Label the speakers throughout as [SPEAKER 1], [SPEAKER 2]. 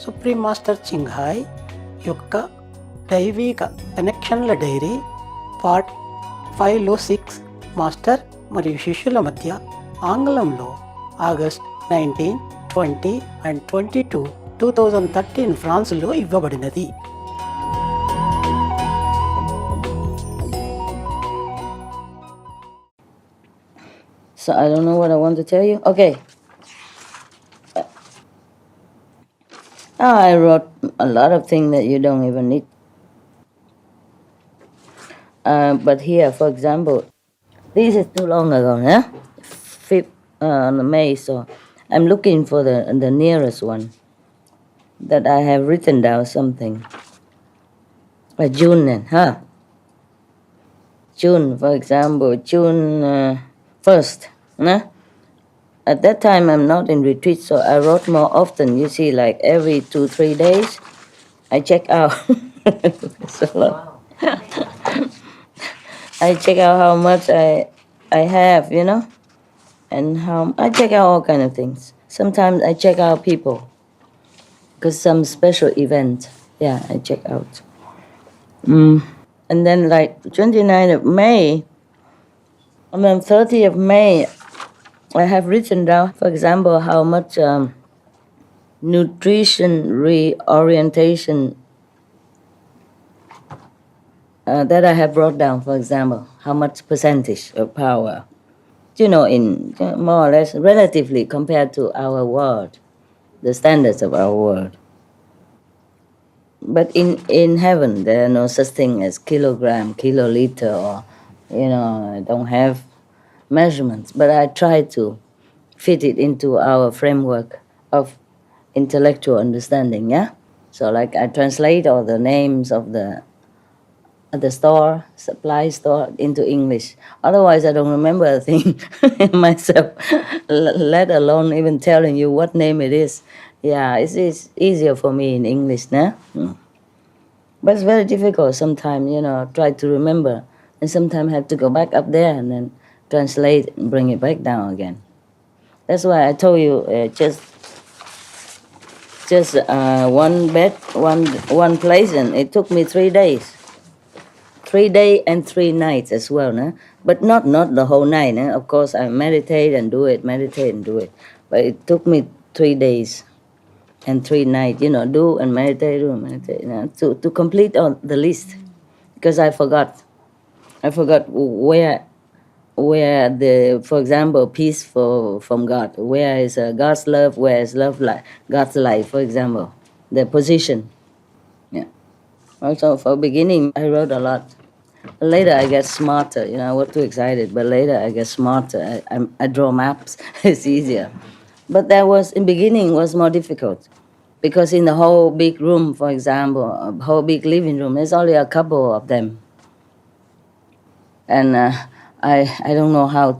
[SPEAKER 1] Supreme master చింగ్హాయ్ యొక్క దైవిక కనెక్షన్ల డైరీ పార్ట్ 5లో 6 మాస్టర్ మరియు శిష్యుల మధ్య ఆంగ్లంలో ఆగస్ట్ 19, 20 and 22, 2013 ఫ్రాన్స్లో ఇవ్వబడినది.
[SPEAKER 2] So I don't know what I want to tell you. Okay. I wrote a lot of things that you don't even need. But here, for example, this is too long ago, yeah? 5th May, so I'm looking for the nearest one that I have written down something. June then, huh? June, for example, June 1st, nah? At that time, I'm not in retreat, so I wrote more often. You see, like every 2-3 days, I check out. It's a lot. I check out how much I have, you know, and how I check out all kind of things. Sometimes I check out people, because some special event, yeah, I check out. And then like 29th of May, and then 30th of May, I have written down, for example, how much nutrition reorientation that I have brought down, for example, how much percentage of power, you know, in more or less relatively compared to our world, the standards of our world. But in heaven, there are no such thing as kilogram, kiloliter, or, you know, I don't have measurements, but I try to fit it into our framework of intellectual understanding, yeah? So like I translate all the names of the store, supply store, into English. Otherwise, I don't remember a thing myself, let alone even telling you what name it is. Yeah, it's easier for me in English, nah? But it's very difficult sometimes, you know, try to remember, and sometimes have to go back up there and then translate and bring it back down again. That's why I told you just one bed, one place, and it took me 3 days. 3 days and 3 nights as well, no? But not the whole night. No? Of course, I meditate and do it, but it took me 3 days and 3 nights. You know, do and meditate, you know, to complete all the list, because I forgot where the, for example, peace from God, where is God's love, where is love, like God's life, for example, the position. Yeah. Also, for beginning, I wrote a lot. Later, I get smarter. You know, I was too excited, but later I get smarter. I draw maps. It's easier. But that was, in beginning, was more difficult, because in the whole big room, for example, a whole big living room, there's only a couple of them, and I don't know how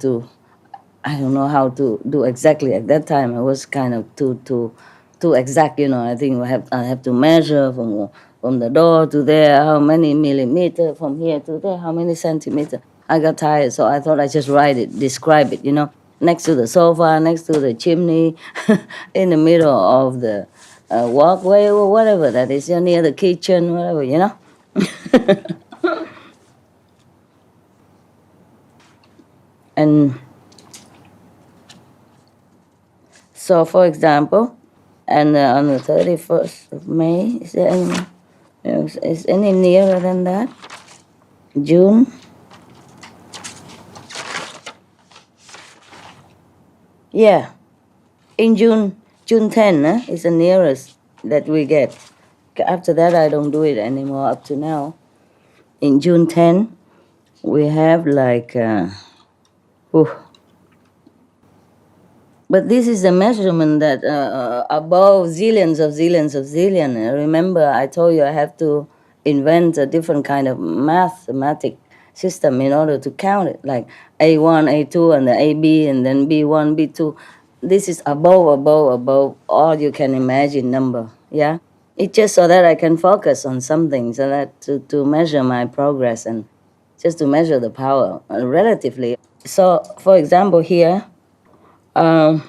[SPEAKER 2] to do exactly at that time. I was kind of too exact, you know. I think I have to measure from the door to there, how many millimeter, from here to there, how many centimeter. I got tired, so I thought I just write it, describe it, you know, next to the sofa, next to the chimney, in the middle of the walkway, or whatever that is, near the kitchen, whatever, you know. And so, for example, and on the 31st of May, is any nearer than that? June? Yeah, in June 10 is the nearest that we get. After that, I don't do it anymore up to now. In June 10, we have like... But this is a measurement that above zillions of zillions of zillion. Remember, I told you I have to invent a different kind of mathematic system in order to count it, like A1, A2, and the AB, and then B1, B2. This is above all you can imagine number, yeah? It's just so that I can focus on something, so that to measure my progress and just to measure the power relatively. So, for example, here, on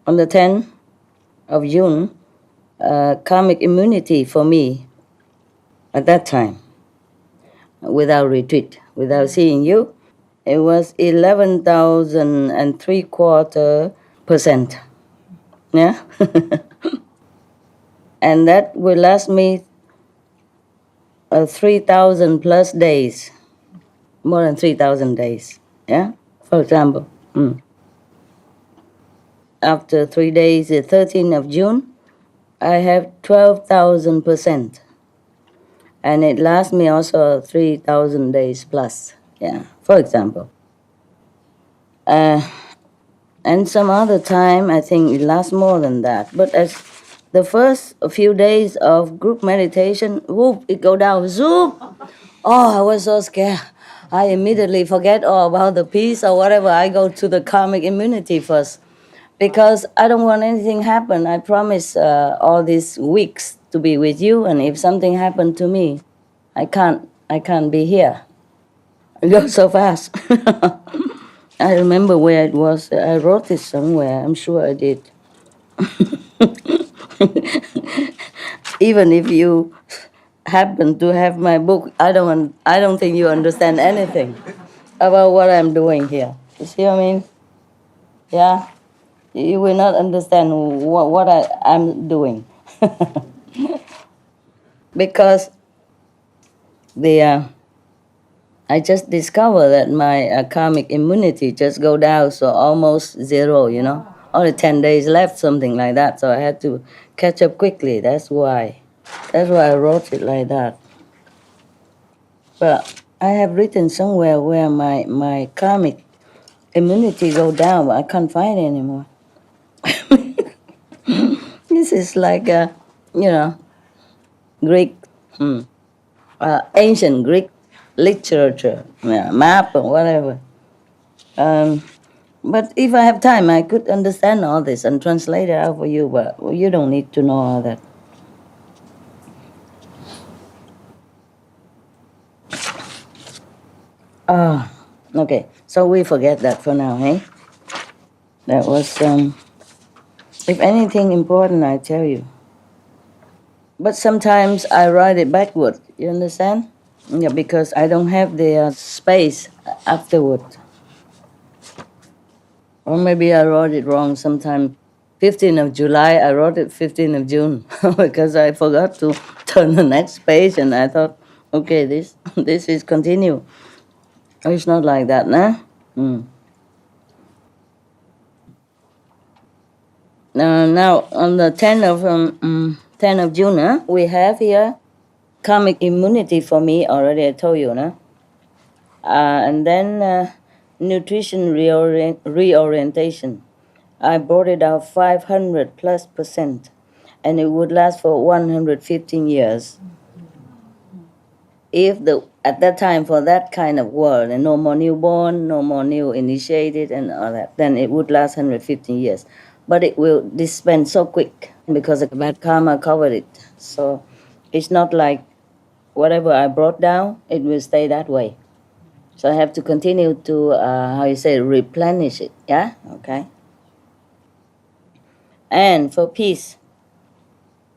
[SPEAKER 2] the 10th of June, karmic immunity for me at that time, without retreat, without seeing you, it was 11,3/4%. Yeah? And that will last me 3,000 plus days, more than 3,000 days. Yeah? For example. After 3 days, the 13th of June, I have 12,000%. And it lasts me also 3,000 days plus. Yeah, for example. And some other time, I think it lasts more than that. But as the first few days of group meditation, whoop, it go down, zoop. Oh, I was so scared. I immediately forget all about the peace or whatever. I go to the karmic immunity first because I don't want anything happen. I promise all these weeks to be with you, and if something happened to me, I can't be here. It goes so fast. I remember where it was. I wrote it somewhere. I'm sure I did. Even if you happen to have my book, I don't think you understand anything about what I'm doing here. You see what I mean? Yeah, you will not understand what I'm doing because I just discovered that my karmic immunity just go down, so almost zero, Only 10 days left, something like that. So I had to catch up quickly. That's why I wrote it like that. But I have written somewhere where my karmic immunity go down, but I can't find it anymore. This is like Greek, ancient Greek literature, map or whatever. But if I have time, I could understand all this and translate it out for you, but you don't need to know all that. Okay, so we forget that for now, hey? That was, if anything important, I tell you. But sometimes I write it backward, you understand? Yeah, because I don't have the space afterward. Or maybe I wrote it wrong sometime. 15th of July, I wrote it 15th of June because I forgot to turn the next page and I thought, okay, this is continue. Oh, it's not like that, nah? Now, on the 10th of June, we have here karmic immunity for me, already I told you, no? And then nutrition reorientation. I brought it out 500 plus %, and it would last for 115 years. If at that time for that kind of world, and no more newborn, no more new initiated and all that, then it would last 115 years. But it will dispense so quick because the bad karma covered it. So it's not like whatever I brought down, it will stay that way. So I have to continue to, replenish it, yeah? Okay. And for peace,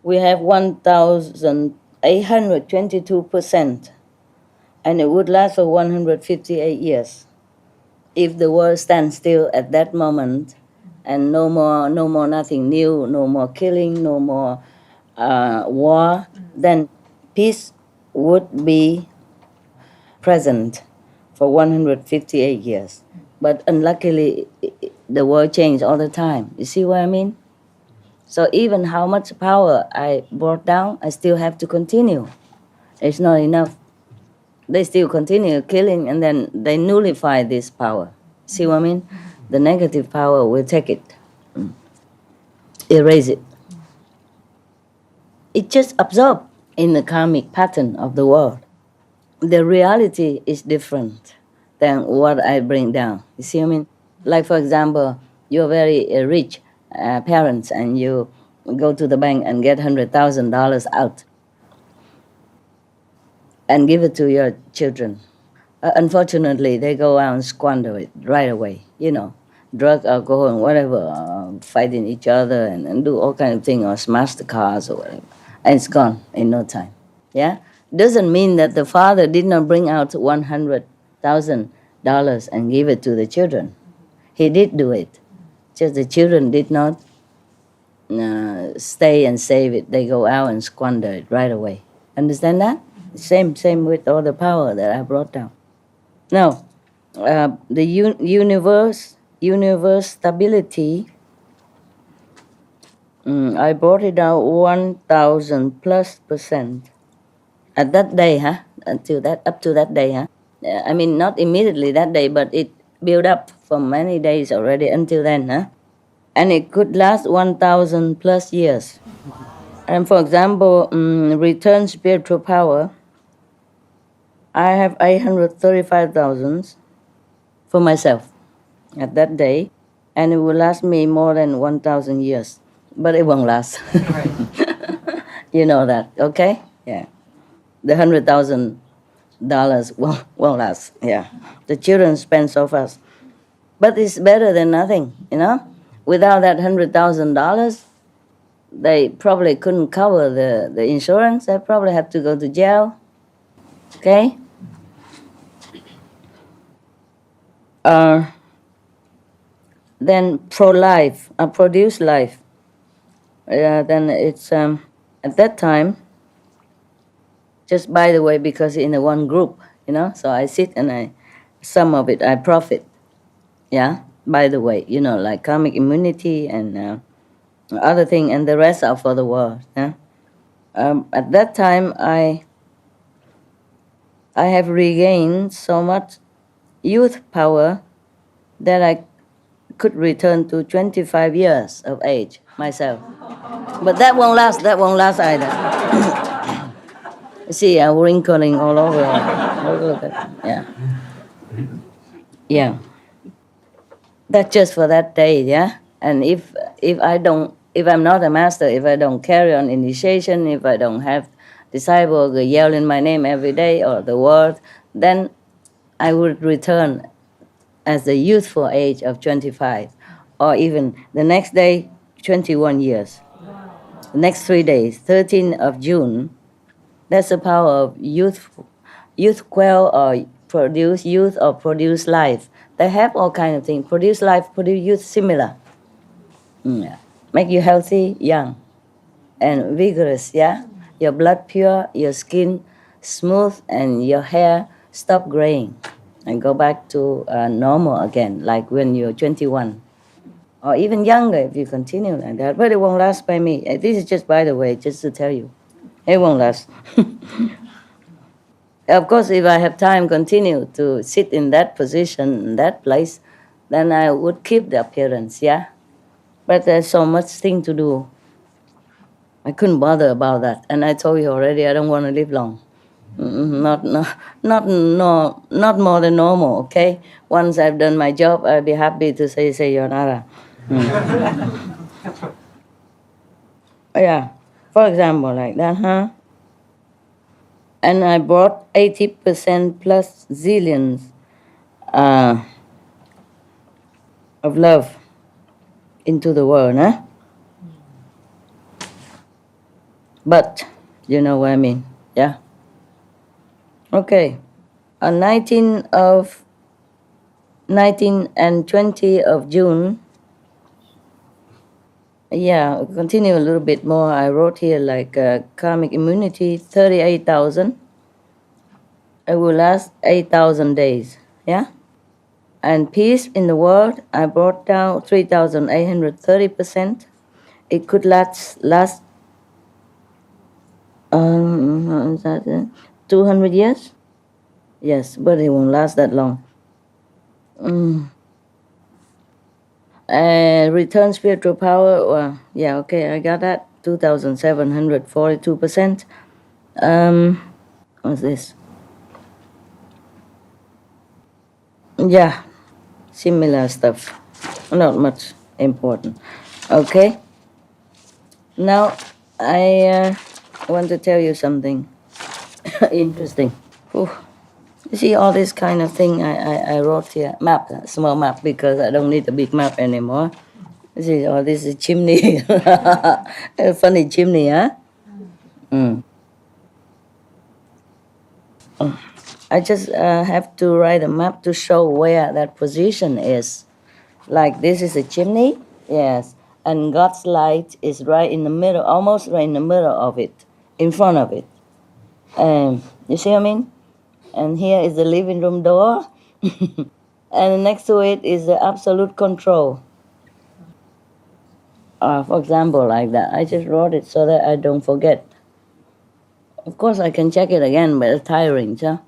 [SPEAKER 2] we have 1,822%, and it would last for 158 years. If the world stands still at that moment, and no more nothing new, no more killing, no more war, then peace would be present for 158 years. But unluckily, the world changed all the time. You see what I mean? So even how much power I brought down, I still have to continue. It's not enough. They still continue killing, and then they nullify this power. See what I mean? The negative power will take it, erase it. It just absorbed in the karmic pattern of the world. The reality is different than what I bring down. You see what I mean? Like, for example, you're very rich parents, and you go to the bank and get $100,000 out and give it to your children. Unfortunately, they go out and squander it right away, drug, alcohol, and whatever, fighting each other and do all kind of things, or smash the cars or whatever. And it's gone in no time. Yeah? Doesn't mean that the father did not bring out $100,000 and give it to the children. He did do it. Just the children did not stay and save it. They go out and squander it right away. Understand that? Same with all the power that I brought down. Now, the universe stability, I brought it down 1,000+% at that day, up to that day, I mean, not immediately that day, but it built up for many days already until then, and it could last 1,000+ years. And for example, return spiritual power, I have 835,000 for myself at that day, and it will last me more than 1,000 years, but it won't last. Right. You know that, okay? Yeah. The $100,000 won't last. Yeah. The children spend so fast. But it's better than nothing, you know? Without that $100,000, they probably couldn't cover the insurance. They probably had to go to jail. Okay? Then produce life. Then it's at that time, just by the way, because in the one group, you know, so I sit and some of it I profit. Yeah, by the way, you know, like karmic immunity and other thing, and the rest are for the world. Yeah? At that time, I have regained so much youth power that I could return to 25 years of age myself. But that won't last either. You see, I'm wrinkling all over. Look at that. Yeah. Yeah. That's just for that day, yeah? And if I'm not a master, if I don't carry on initiation, if I don't have disciples yelling my name every day or the word, then I would return as the youthful age of 25, or even the next day, 21 years. The next 3 days, 13th of June, that's the power of youth quell or produce youth or produce life. They have all kinds of things. Produce life, produce youth, similar. Yeah. Make you healthy, young, and vigorous, yeah? Your blood pure, your skin smooth, and your hair stop graying and go back to normal again, like when you're 21. Or even younger if you continue like that. But it won't last by me. This is just by the way, just to tell you. It won't last. Of course, if I have time, continue to sit in that position, in that place, then I would keep the appearance, yeah? But there's so much thing to do. I couldn't bother about that. And I told you already, I don't want to live long. Not more than normal, okay? Once I've done my job, I'll be happy to say sayonara. Yeah, for example, like that, huh? And I brought 80% plus zillions of love into the world, huh? But, you know what I mean, yeah? Okay, on 19 and 20 of June, yeah, continue a little bit more. I wrote here like karmic immunity, 38,000. It will last 8,000 days, yeah? And peace in the world, I brought down 3,830%. It could last 200 years? Yes, but it won't last that long. Return spiritual power, well, yeah, okay, I got that. 2,742%. What's this? Yeah, similar stuff. Not much important. Okay. Now, I want to tell you something interesting. Whew. You see all this kind of thing I wrote here. Map, small map, because I don't need a big map anymore. This is all this is chimney. A funny chimney, huh? Mm. I just have to write a map to show where that position is. Like this is a chimney, yes, and God's light is right in the middle, almost right in the middle of it, in front of it. You see what I mean? And here is the living room door, and next to it is the absolute control. For example, like that. I just wrote it so that I don't forget. Of course, I can check it again, but it's tiring, so.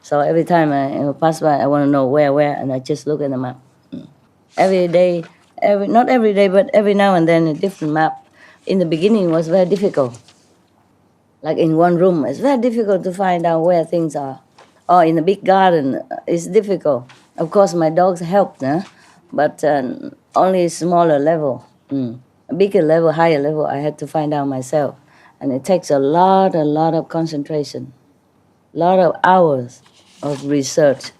[SPEAKER 2] So every time I pass by, I want to know where, and I just look at the map. Every day, not every day, but every now and then a different map. In the beginning, it was very difficult. Like in one room, it's very difficult to find out where things are. Or in a big garden, it's difficult. Of course, my dogs helped, but only a smaller level. A bigger level, higher level, I had to find out myself. And it takes a lot of concentration, a lot of hours of research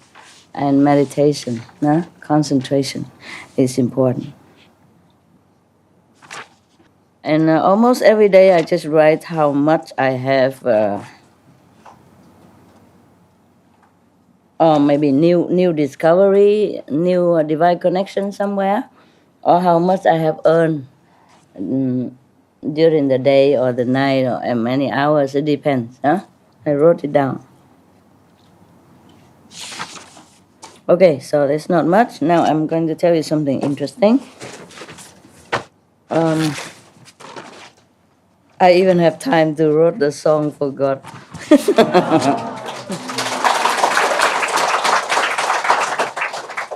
[SPEAKER 2] and meditation. Concentration is important. And almost every day I just write how much I have, or maybe new discovery, new divine connection somewhere, or how much I have earned during the day or the night or many hours. It depends. I wrote it down. Okay, so there's not much. Now I'm going to tell you something interesting. I even have time to write the song for God.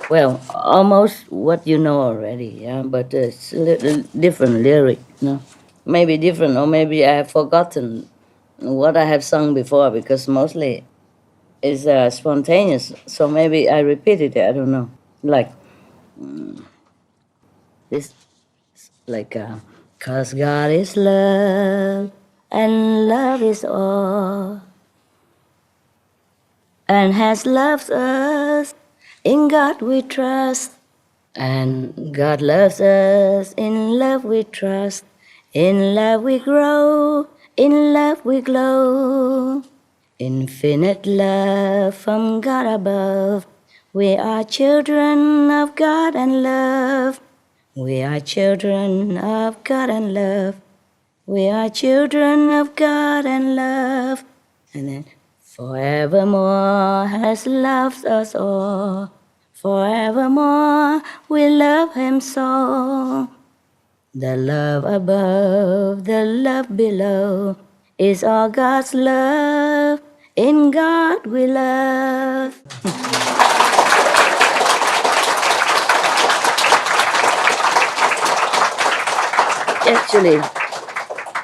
[SPEAKER 2] Well, almost what you know already, but it's a little different lyric, Maybe different, or maybe I have forgotten what I have sung before, because mostly it's spontaneous, so maybe I repeated it, I don't know. Like, this, like, 'cause God is love, and love is all, and has loved us, in God we trust, and God loves us, in love we trust, in love we grow, in love we glow. Infinite love from God above, we are children of God and love. We are children of God and love. We are children of God and love. And then, forevermore has loved us all. Forevermore we love Him so. The love above, the love below, is all God's love. In God we love.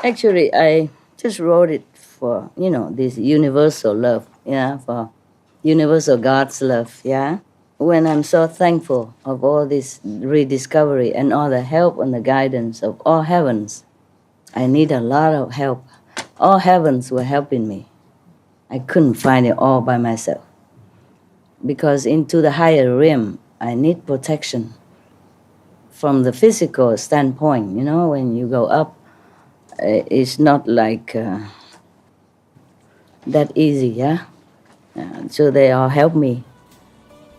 [SPEAKER 2] Actually, I just wrote it for, this universal love, for universal God's love, When I'm so thankful of all this rediscovery and all the help and the guidance of all heavens, I need a lot of help. All heavens were helping me. I couldn't find it all by myself. Because into the higher realm, I need protection. From the physical standpoint, when you go up, it's not like that easy, so they all help me.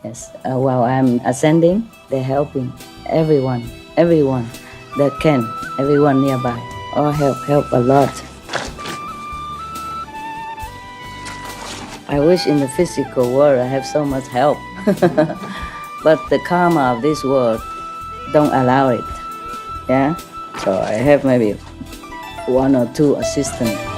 [SPEAKER 2] Yes, while I'm ascending, they're helping everyone that can, everyone nearby. All help a lot. I wish in the physical world I have so much help, but the karma of this world don't allow it. So I have maybe 1 or 2 assistants.